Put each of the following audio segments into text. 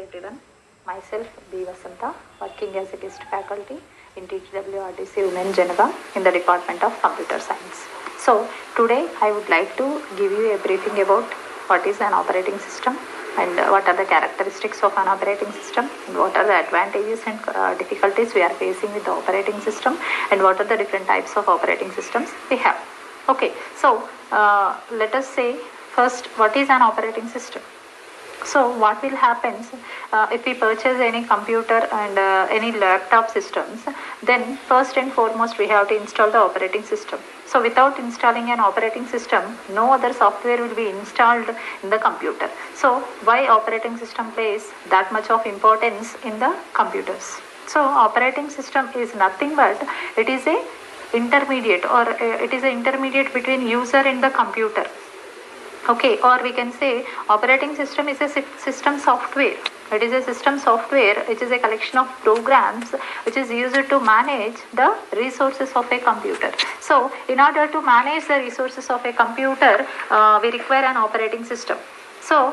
everyone. Myself, B. Vasantha, working as a guest faculty in TTWRTC Women Geneva in the Department of Computer Science. So, today I would like to give you a briefing about what is an operating system and what are the characteristics of an operating system and what are the advantages and difficulties we are facing with the operating system and what are the different types of operating systems we have. Okay, so let us say first what is an operating system. So what will happen if we purchase any computer and any laptop systems, then first and foremost we have to install the operating system. So without installing an operating system, no other software will be installed in the computer. So why operating system plays that much of importance in the computers? So operating system is nothing but it is a intermediate between user and the computer. Okay, or we can say operating system is a system software. It is a system software which is a collection of programs which is used to manage the resources of a computer. So, in order to manage the resources of a computer, we require an operating system. So,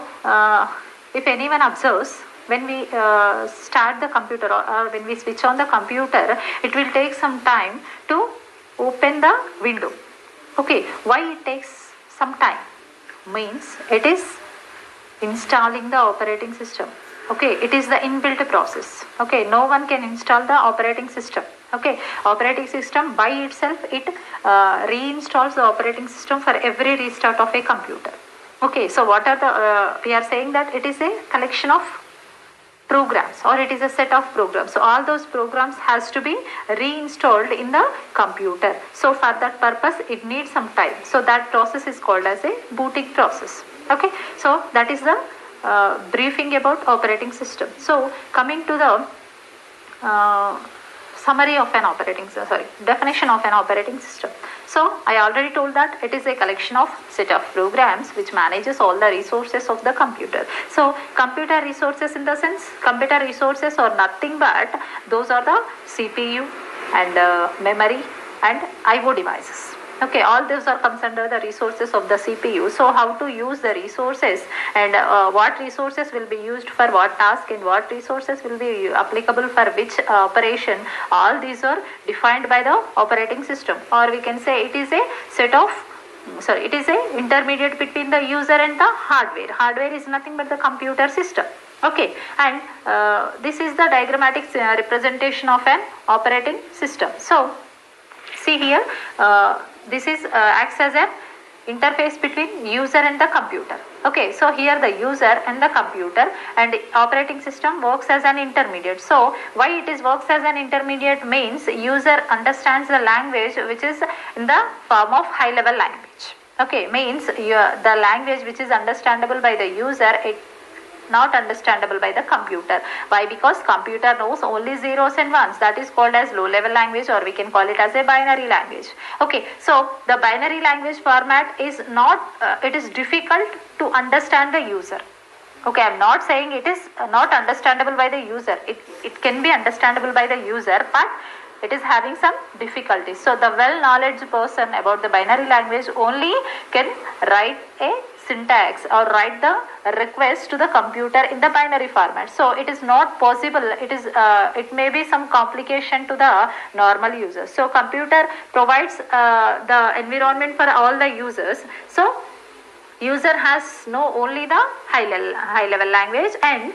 if anyone observes, when we start the computer or when we switch on the computer, it will take some time to open the window. Okay, why it takes some time? Means it is installing the operating system. Okay, it is the inbuilt process. Okay, no one can install the operating system. Okay, operating system by itself, it reinstalls the operating system for every restart of a computer. Okay, so what are the we are saying that it is a collection of programs or it is a set of programs. So all those programs has to be reinstalled in the computer. So for that purpose it needs some time. So that process is called as a booting process. Okay, so that is the briefing about operating system. So coming to the summary of an definition of an operating system. So I already told that it is a collection of set of programs which manages all the resources of the computer. So computer resources in the sense, computer resources are nothing but those are the CPU and memory and IO devices. Okay, all those are comes under the resources of the CPU. So how to use the resources and what resources will be used for what task and what resources will be applicable for which operation, all these are defined by the operating system, or we can say it is a it is a intermediate between the user and the hardware. Hardware is nothing but the computer system. Okay, and this is the diagrammatic representation of an operating system. So see here, this is acts as an interface between user and the computer. Okay, so here the user and the computer and the operating system works as an intermediate. So why it is works as an intermediate means user understands the language which is in the form of high level language. Okay, means the language which is understandable by the user, it not understandable by the computer. Why? Because computer knows only zeros and ones. That is called as low level language, or we can call it as a binary language. Okay, so the binary language format is not it is difficult to understand the user. Okay, I am not saying it is not understandable by the user. It can be understandable by the user, but it is having some difficulties. So the well knowledge person about the binary language only can write a syntax or write the request to the computer in the binary format. So it is not possible. It may be some complication to the normal users. So computer provides the environment for all the users. So user has know only the high level language and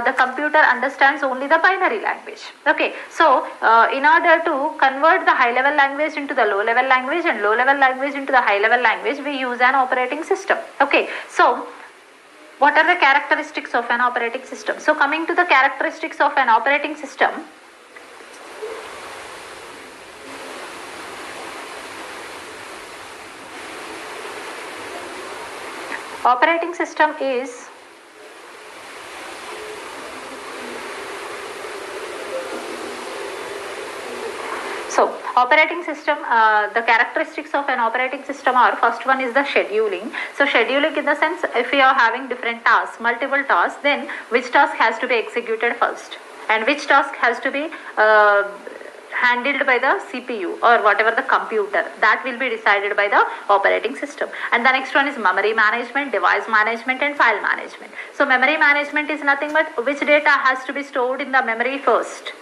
the computer understands only the binary language. Okay, so in order to convert the high level language into the low level language and low level language into the high level language, we use an operating system. Okay, so what are the characteristics of an operating system? So coming to the characteristics of an operating system, operating system is operating system, the characteristics of an operating system are, first one is the scheduling. So scheduling in the sense, if we are having different tasks, multiple tasks, then which task has to be executed first and which task has to be handled by the CPU or whatever the computer, that will be decided by the operating system. And the next one is memory management, device management and file management. So memory management is nothing but which data has to be stored in the memory first.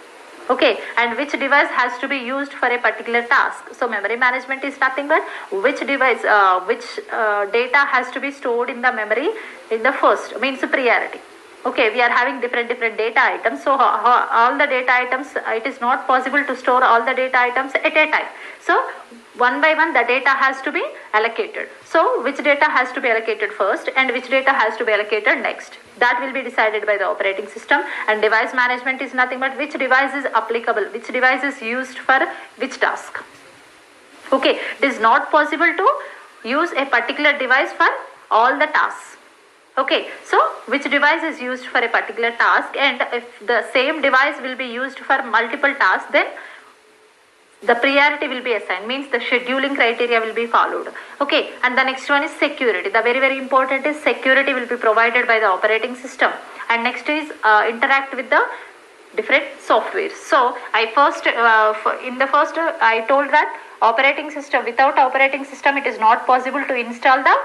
Okay, and which device has to be used for a particular task. So memory management is nothing but which device, data has to be stored in the memory in the first, means priority. Okay, we are having different data items. So all the data items, it is not possible to store all the data items at a time. So one by one the data has to be allocated. So which data has to be allocated first and which data has to be allocated next. That will be decided by the operating system. And device management is nothing but which device is applicable, which device is used for which task. Okay, it is not possible to use a particular device for all the tasks. Okay, so which device is used for a particular task, and if the same device will be used for multiple tasks, then the priority will be assigned, means the scheduling criteria will be followed. Okay, and the next one is security. The very important is security will be provided by the operating system. And next is interact with the different softwares. So I first I told that operating system, without operating system it is not possible to install the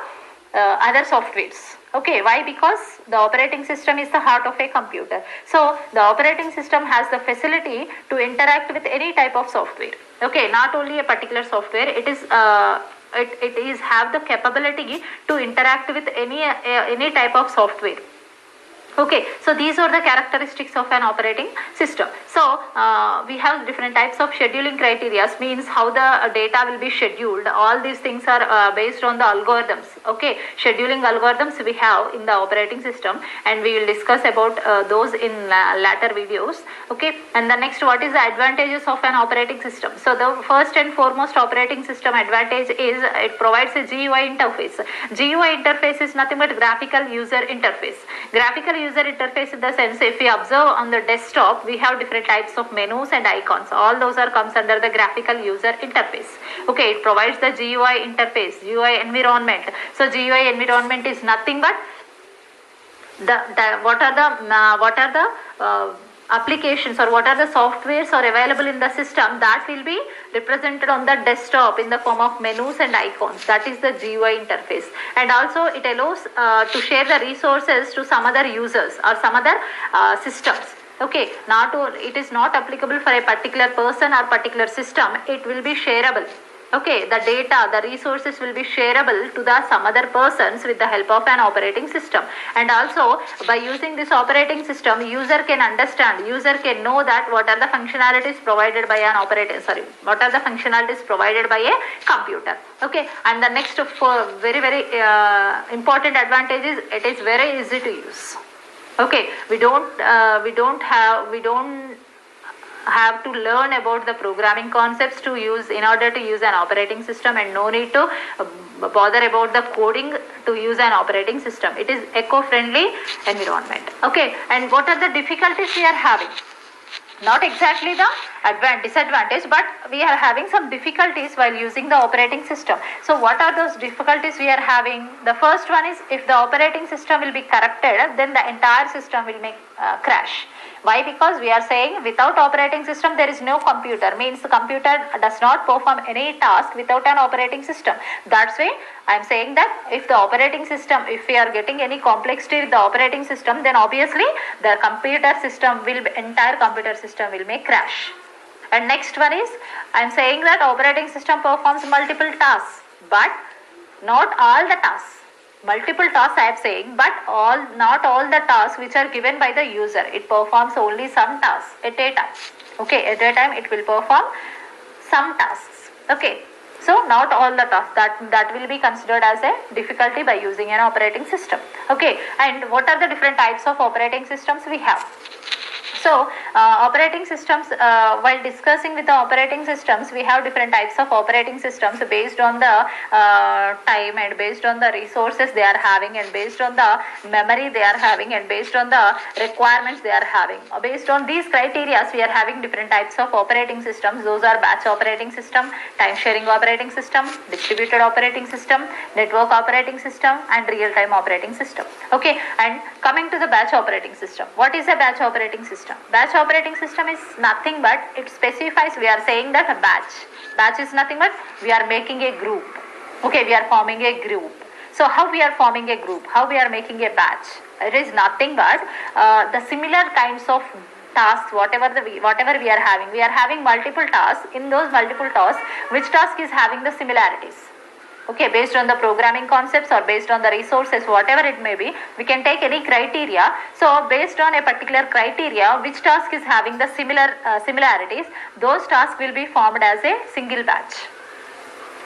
other softwares. Okay, why? Because the operating system is the heart of a computer. So the operating system has the facility to interact with any type of software. Okay, not only a particular software, it is have the capability to interact with any type of software. Okay, so these are the characteristics of an operating system. So we have different types of scheduling criteria, means how the data will be scheduled. All these things are based on the algorithms. Okay, scheduling algorithms we have in the operating system, and we will discuss about those in later videos. Okay, and the next, what is the advantages of an operating system? So the first and foremost operating system advantage is it provides a GUI interface. GUI interface is nothing but graphical user interface. Graphical user interface in the sense, if we observe on the desktop, we have different types of menus and icons. All those are comes under the graphical user interface. Okay, it provides the GUI interface, GUI environment. So GUI environment is nothing but what are the applications or what are the softwares are available in the system that will be represented on the desktop in the form of menus and icons. That is the GUI interface. And also it allows to share the resources to some other users or some other systems. Okay, it is not applicable for a particular person or particular system. It will be shareable. Okay, the data, the resources will be shareable to the some other persons with the help of an operating system. And also by using this operating system, user can understand, user can know that what are the functionalities provided by an what are the functionalities provided by a computer. Okay, and the next very important advantage is it is very easy to use. Okay, we don't have to learn about the programming concepts to use in order to use an operating system, and no need to bother about the coding to use an operating system. It is eco-friendly environment. Okay, and what are the difficulties we are having? Not exactly the disadvantage, but we are having some difficulties while using the operating system. So what are those difficulties we are having? The first one is, if the operating system will be corrupted, then the entire system will make crash. Why? Because we are saying without operating system there is no computer, means the computer does not perform any task without an operating system. That's why I am saying that if the operating system, if we are getting any complexity with the operating system, then obviously the entire computer system will make crash. And next one is, I am saying that operating system performs multiple tasks, but not all the tasks. Multiple tasks I am saying, but not all the tasks which are given by the user. It performs only some tasks at a time. Okay, at a time it will perform some tasks. Okay, so not all the tasks, that will be considered as a difficulty by using an operating system. Okay, and what are the different types of operating systems we have? So operating systems, while discussing with the operating systems, we have different types of operating systems based on the time and based on the resources they are having and based on the memory they are having and based on the requirements they are having. Based on these criteria, we are having different types of operating systems. Those are batch operating system, time sharing operating system, distributed operating system, network operating system and real-time operating system. Okay, and coming to the batch operating system. What is a batch operating system? system. Batch operating system is nothing but it specifies, we are saying that a batch is nothing but we are making a group. Okay, we are forming a group. So how we are forming a group, how we are making a batch? It is nothing but the similar kinds of tasks, whatever we are having multiple tasks. In those multiple tasks, which task is having the similarities? Okay, based on the programming concepts or based on the resources, whatever it may be, we can take any criteria. So based on a particular criteria, which task is having the similarities, those tasks will be formed as a single batch.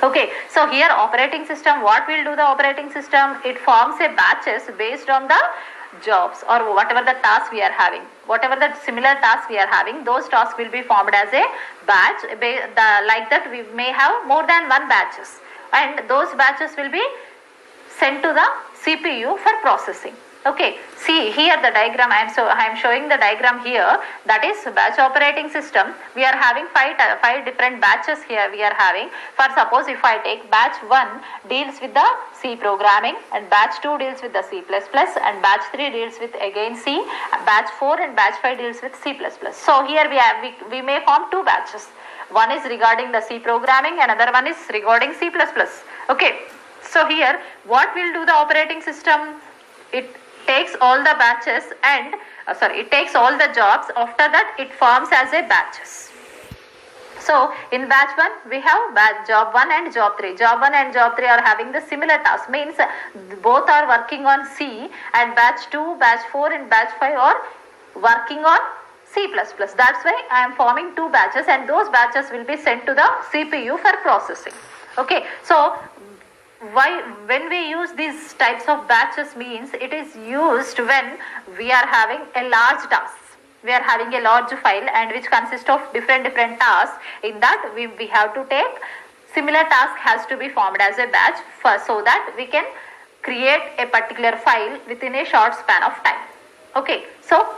Okay, so here operating system, what will do the operating system? It forms a batches based on the jobs or whatever the tasks we are having. Whatever the similar tasks we are having, those tasks will be formed as a batch. Like that we may have more than one batches, and those batches will be sent to the CPU for processing. Okay, see here the diagram, I am showing the diagram here, that is batch operating system. We are having five different batches here we are having. For suppose if I take batch 1 deals with the C programming, and batch 2 deals with the C++, and batch 3 deals with again C, batch 4 and batch 5 deals with C++. So here we may form two batches. One is regarding the C programming, another one is regarding C++. Okay, so here what will do the operating system? It takes all the batches and it takes all the jobs. After that it forms as a batches. So in batch 1 we have job 1 and job 3. Job 1 and job 3 are having the similar task, means both are working on C, and batch 2, batch 4 and batch 5 are working on C++. That's why I am forming two batches, and those batches will be sent to the CPU for processing. Okay, so when we use these types of batches means it is used when we are having a large task. We are having a large file and which consists of different tasks. In that we have to take similar task has to be formed as a batch so that we can create a particular file within a short span of time. Okay, so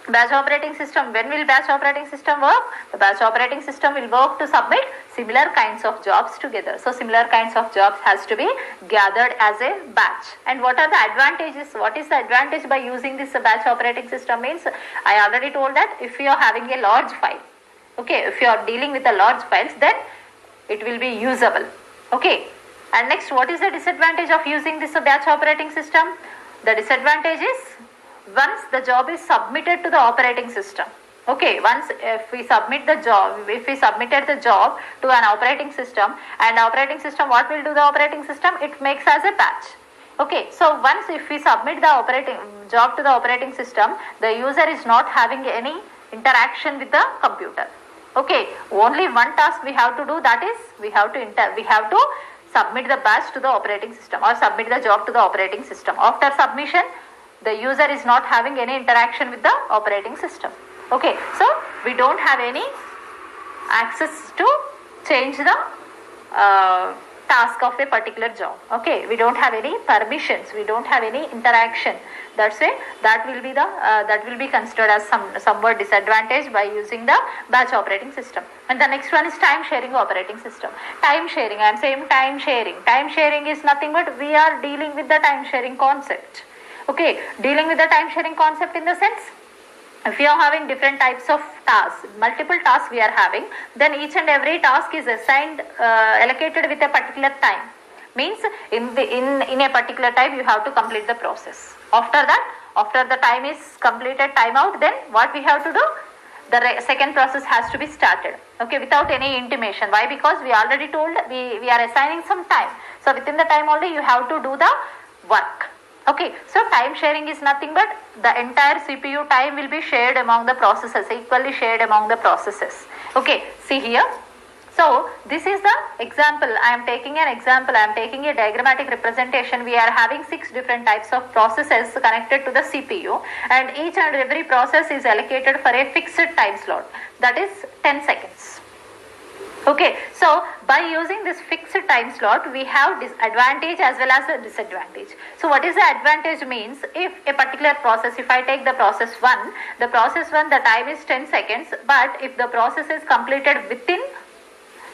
batch operating system, when will batch operating system work? The batch operating system will work to submit similar kinds of jobs together. So similar kinds of jobs has to be gathered as a batch. And what are the advantages? What is the advantage by using this batch operating system means? I already told that if you are having a large file, okay, if you are dealing with the large files, then it will be usable. Okay, and next, what is the disadvantage of using this batch operating system? The disadvantage is once the job is submitted to the operating system. Okay, once if we submitted the job to an operating system, and operating system, what will do the operating system? It makes as a batch. Okay, so once if we submit the operating job to the operating system, the user is not having any interaction with the computer. Okay, only one task we have to do, that is we have to submit the batch to the operating system or submit the job to the operating system. After submission, the user is not having any interaction with the operating system. Okay, so we don't have any access to change the task of a particular job. Okay, we don't have any permissions, we don't have any interaction. That's why that will be considered as somewhat disadvantage by using the batch operating system. And the next one is time sharing operating system. Time sharing, I am saying time sharing. Time sharing is nothing but we are dealing with the time sharing concept. Okay, dealing with the time sharing concept in the sense, if we are having different types of tasks, multiple tasks we are having, then each and every task is assigned, allocated with a particular time. Means in a particular time you have to complete the process. After the time is completed, time out, then what we have to do? The second process has to be started. Okay, without any intimation. Why? Because we already told we are assigning some time. So within the time only you have to do the work. Okay, so time sharing is nothing but the entire CPU time will be shared among the processes, equally shared among the processes. Okay, see here. So this is the example. I am taking an example. I am taking a diagrammatic representation. We are having 6 different types of processes connected to the CPU, and each and every process is allocated for a fixed time slot, that is 10 seconds. Okay, so by using this fixed time slot, we have advantage as well as a disadvantage. So what is the advantage means? If a particular process, if I take the process 1, the time is 10 seconds, but if the process is completed within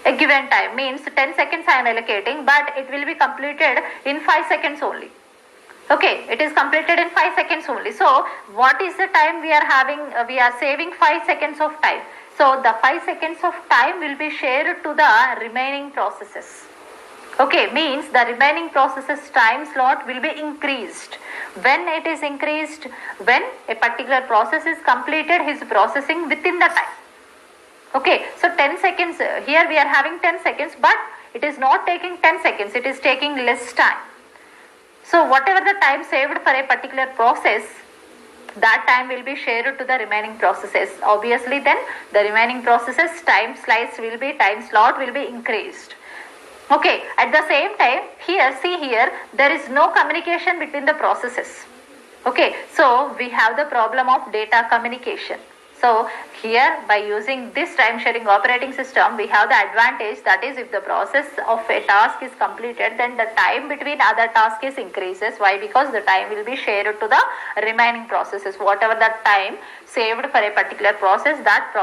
a given time, means 10 seconds I am allocating, but it will be completed in 5 seconds only. Okay, it is completed in 5 seconds only. So what is the time we are having? We are saving 5 seconds of time. So the 5 seconds of time will be shared to the remaining processes. Okay, means the remaining processes time slot will be increased. When it is increased, when a particular process is completed his processing within the time. Okay, so 10 seconds, here we are having 10 seconds, but it is not taking 10 seconds, it is taking less time. So whatever the time saved for a particular process, that time will be shared to the remaining processes. Obviously then the remaining processes time slot will be increased. Okay, at the same time, here, see here, there is no communication between the processes. Okay, so we have the problem of data communication. So here, by using this time sharing operating system, we have the advantage, that is, if the process of a task is completed, then the time between other tasks is increases. Why? Because the time will be shared to the remaining processes. Whatever that time saved for a particular process, that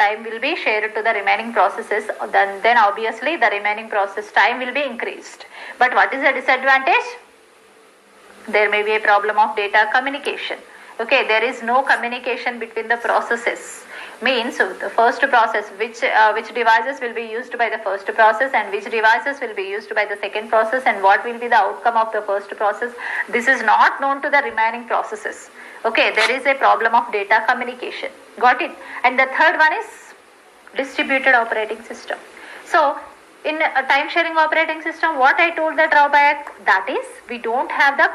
time will be shared to the remaining processes. Then obviously the remaining process time will be increased. But what is the disadvantage? There may be a problem of data communication. Okay, there is no communication between the processes. Means the first process, which devices will be used by the first process and which devices will be used by the second process, and what will be the outcome of the first process. This is not known to the remaining processes. Okay, there is a problem of data communication. Got it? And the third one is distributed operating system. So in a time sharing operating system, what I told the drawback, that is we don't have the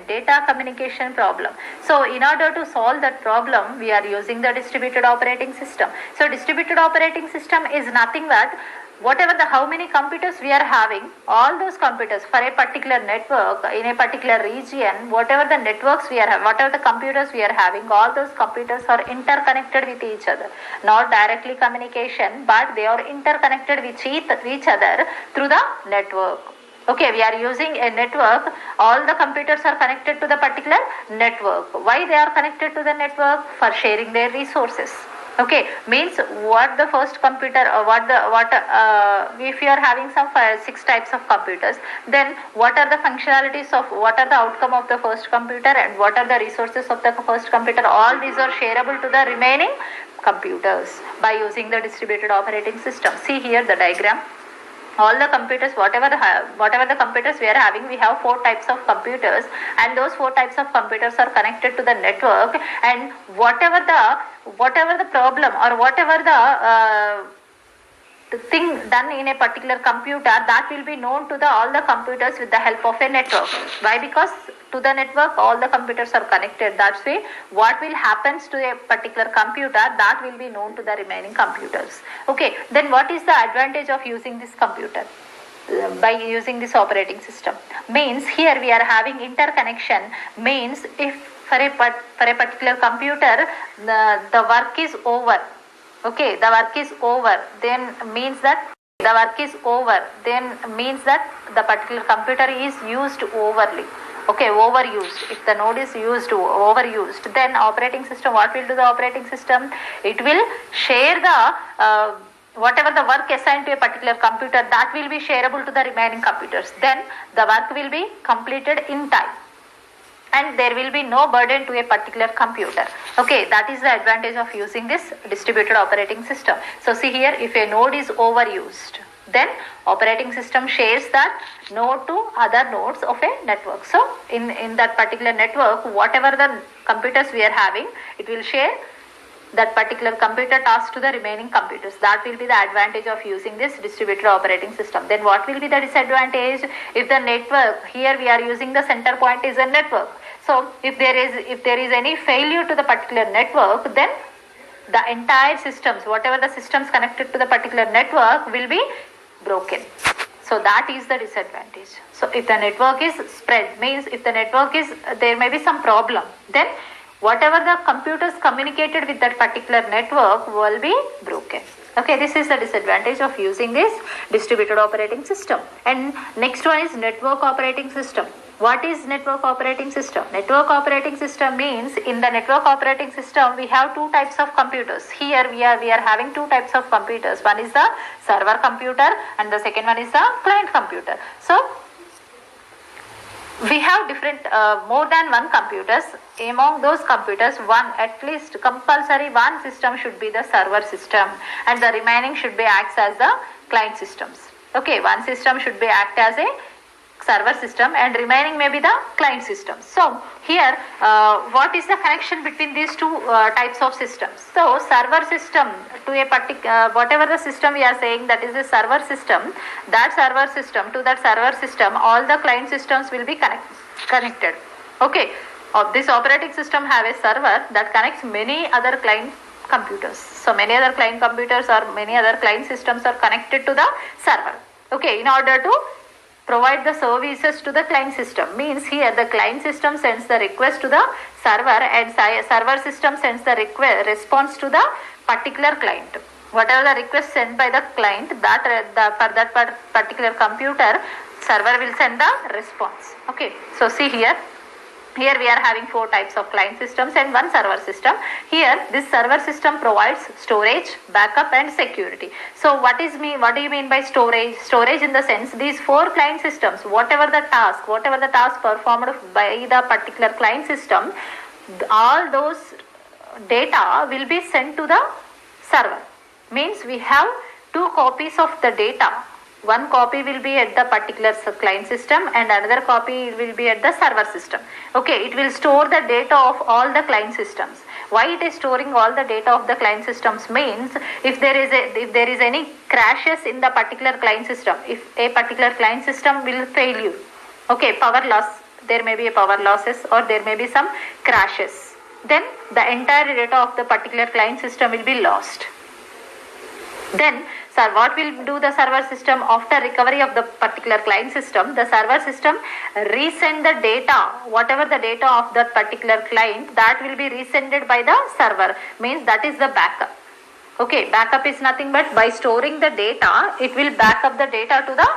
data communication problem. So in order to solve that problem, we are using the distributed operating system. So distributed operating system is nothing but whatever how many computers we are having, all those computers for a particular network in a particular region, whatever the networks we are having, whatever the computers we are having, all those computers are interconnected with each other. Not directly communication, but they are interconnected with each other through the network. Okay, we are using a network, all the computers are connected to the particular network. Why they are connected to the network? For sharing their resources. Okay, means what the first computer, if you are having some 6 types of computers, then what are the functionalities of, what are the outcome of the first computer and what are the resources of the first computer, all these are shareable to the remaining computers by using the distributed operating system. See here the diagram. All the computers, whatever the computers we are having, we have 4 types of computers, and those 4 types of computers are connected to the network, and whatever the problem or whatever the thing done in a particular computer, that will be known to all the computers with the help of a network. Why? Because to the network all the computers are connected. That's why what will happen to a particular computer, that will be known to the remaining computers. Okay, then what is the advantage of using this computer? By using this operating system, means here we are having interconnection. Means if for a particular computer the work is over, okay, the work is over, then means that the particular computer is used overly. Okay, overused. If the node is overused, then operating system, what will do the operating system? It will share the whatever the work assigned to a particular computer, that will be shareable to the remaining computers. Then the work will be completed in time, and there will be no burden to a particular computer. Okay, that is the advantage of using this distributed operating system. So see here, if a node is overused, then operating system shares that node to other nodes of a network. So in that particular network, whatever the computers we are having, it will share that particular computer task to the remaining computers. That will be the advantage of using this distributed operating system. Then what will be the disadvantage? If the network, here we are using the center point is a network. So if there is any failure to the particular network, then the entire systems, whatever the systems connected to the particular network, will be broken. So that is the disadvantage. So if the network is spread, means if the network is, there may be some problem, then whatever the computers communicated with that particular network will be broken. Okay, this is the disadvantage of using this distributed operating system. And next one is network operating system. What is network operating system? Network operating system means in the network operating system we have 2 types of computers. Here we are having 2 types of computers. One is the server computer and the second one is the client computer. So in the server computer, what will be the functionalities? That is, the server computer will be we have different more than one computers. Among those computers, one at least compulsory one system should be the server system, and the remaining should be acts as the client systems. Okay, one system should be act as a server system and remaining may be the client system. So here what is the connection between these two types of systems? So server system to a particular whatever the system we are saying, that is a server system, that server system to that server system all the client systems will be connected. Okay, this operating system have a server that connects many other client computers. So many other client computers or many other client systems are connected to the server. Okay, in order to provide the services to the client system, means here the client system sends the request to the server and server system sends the response to the particular client. Whatever the request sent by the client, that for that particular computer, server will send the response. Okay, so see here we are having four types of client systems and one server system. Here this server system provides storage, backup and security. So what do you mean by storage? Storage in the sense these four client systems, whatever the task performed by the particular client system, all those data will be sent to the server. Means we have two copies of the data. One copy will be at the particular client system and another copy will be at the server system. Okay, it will store the data of all the client systems. Why it is storing all the data of the client systems means if there is any crashes in the particular client system, if a particular client system will fail you, okay, power loss, there may be a power losses or there may be some crashes, then the entire data of the particular client system will be lost. Then what will do the server system after recovery of the particular client system? The server system resend the data, whatever the data of that particular client, that will be resended by the server. Means that is the backup. Okay, backup is nothing but by storing the data, it will back up the data to the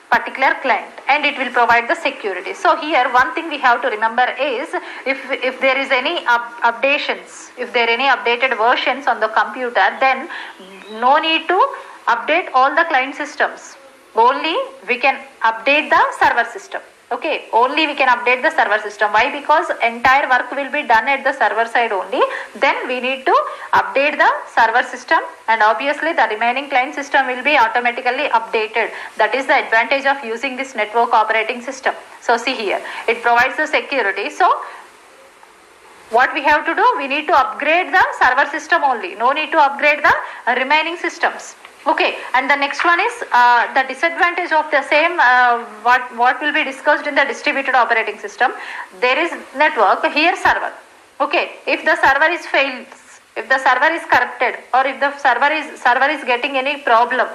particular client and it will provide the security. So here one thing we have to remember is if there is any updations, if there are any updated versions on the computer, then no need to update all the client systems. Only we can update the server system. Okay, only we can update the server system. Why? Because entire work will be done at the server side only. Then we need to update the server system and obviously the remaining client system will be automatically updated. That is the advantage of using this network operating system. So see here, it provides the security. So what we have to do, we need to upgrade the server system only. No need to upgrade the remaining systems. Okay, and the next one is the disadvantage of the same what will be discussed in the distributed operating system. There is network, here server. Okay, if the server is failed, if the server is corrupted or if the server is getting any problem,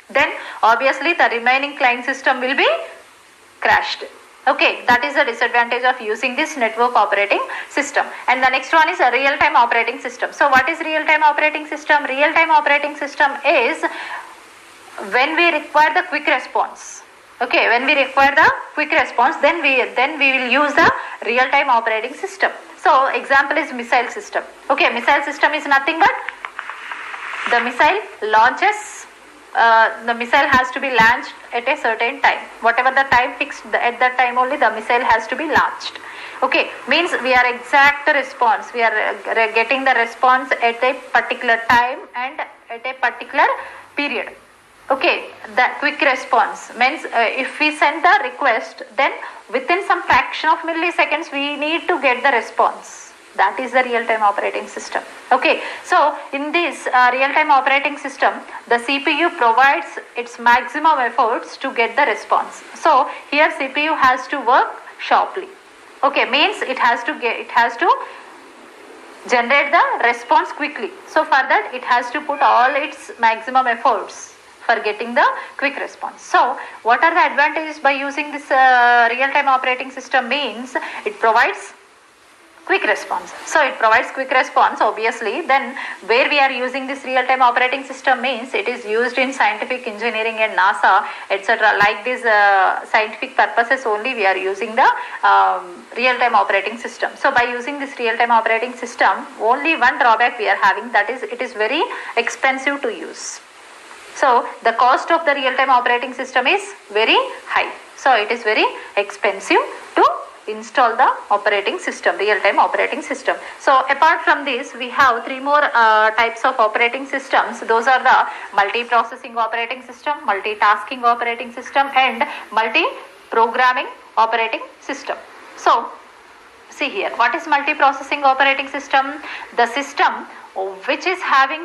then obviously the remaining client system will be crashed. Okay, that is the disadvantage of using this network operating system. And the next one is a real-time operating system. So what is real-time operating system? Real-time operating system is when we require the quick response. Okay, when we require the quick response, then we will use the real-time operating system. So example is missile system. Okay, missile system is nothing but the missile launches. The missile has to be launched at a certain time. Whatever the time fixed, at that time only the missile has to be launched. Okay, means we are exact response. We are getting the response at a particular time and at a particular period. Okay, the quick response means if we send the request, then within some fraction of milliseconds we need to get the response. That is the real-time operating system. Okay, so in this real-time operating system, the CPU provides its maximum efforts to get the response. So here CPU has to work sharply. Okay, means it has to generate the response quickly. So for that it has to put all its maximum efforts for getting the quick response. So what are the advantages by using this real-time operating system? Means it provides quick response. So it provides quick response obviously. Then where we are using this real-time operating system means it is used in scientific engineering and NASA etc. Like these scientific purposes only we are using the real-time operating system. So by using this real-time operating system, only one drawback we are having, that is it is very expensive to use. So the cost of the real time operating system is very high. So it is very expensive to install the operating system, real time operating system. So apart from this, we have three more types of operating systems. Those are the multi-processing operating system, multitasking operating system, and multi-programming operating system. So see here, what is multi-processing operating system? The system which is having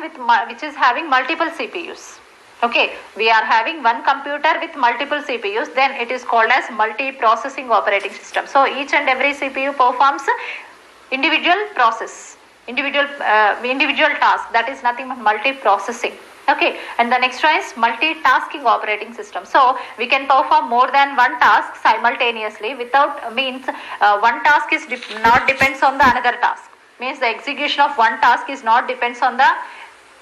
multiple CPUs. Okay, we are having one computer with multiple CPUs, then it is called as multi-processing operating system. So each and every CPU performs individual process, individual task. That is nothing but multi-processing. Okay, and the next one is multitasking operating system. So we can perform more than one task simultaneously without one task is not depends on the another task. Means the execution of one task is not depends on the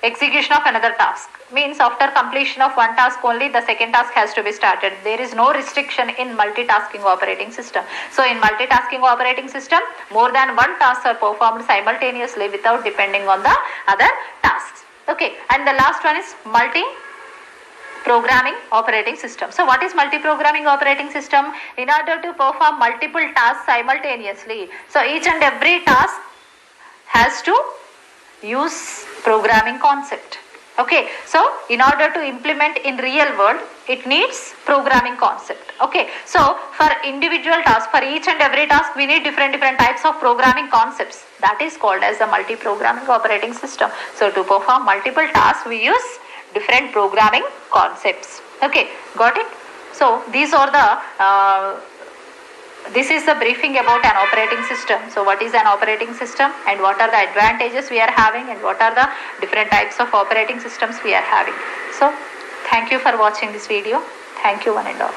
execution of another task. Means after completion of one task only the second task has to be started. There is no restriction in multitasking operating system. So in multitasking operating system, more than one task are performed simultaneously without depending on the other tasks. Okay, and the last one is multi-programming operating system. So what is multi-programming operating system? In order to perform multiple tasks simultaneously, so each and every task has to use programming concept. Okay, so in order to implement in real world, it needs programming concept. Okay, so for individual tasks, for each and every task, we need different types of programming concepts. That is called as the multi-programming operating system. So to perform multiple tasks, we use different programming concepts. Okay, got it? So these are the this is the briefing about an operating system. So what is an operating system and what are the advantages we are having and what are the different types of operating systems we are having. So thank you for watching this video. Thank you one and all.